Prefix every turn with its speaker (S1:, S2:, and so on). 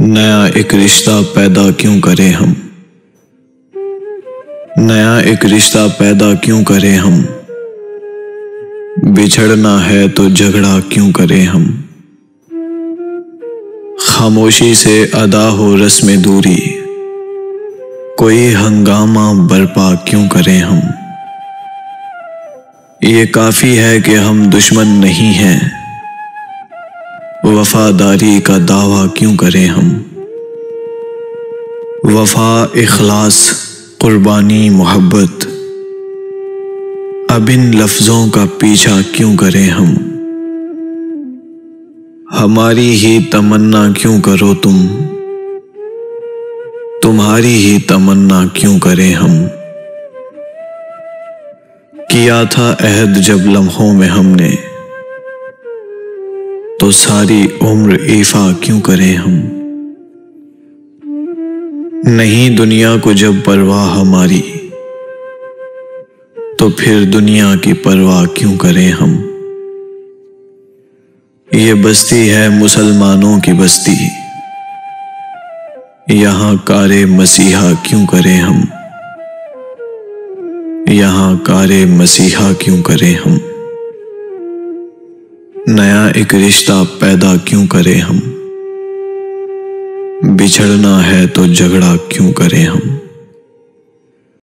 S1: नया एक रिश्ता पैदा क्यों करें हम। नया एक रिश्ता पैदा क्यों करें हम। बिछड़ना है तो झगड़ा क्यों करें हम। खामोशी से अदा हो रस्म दूरी, कोई हंगामा बर्पा क्यों करें हम। ये काफी है कि हम दुश्मन नहीं हैं, वफादारी का दावा क्यों करें हम। वफा, इखलास, कुर्बानी, मोहब्बत, अब इन लफ्जों का पीछा क्यों करें हम। हमारी ही तमन्ना क्यों करो तुम, तुम्हारी ही तमन्ना क्यों करें हम। किया था अहद जब लम्हों में हमने, तो सारी उम्र ईफा क्यों करें हम। नहीं दुनिया को जब परवाह हमारी, तो फिर दुनिया की परवाह क्यों करें हम। ये बस्ती है मुसलमानों की बस्ती, यहाँ कारे मसीहा क्यों करें हम। यहाँ कारे मसीहा क्यों करें हम। नया एक रिश्ता पैदा क्यों करें हम। बिछड़ना है तो झगड़ा क्यों करें हम।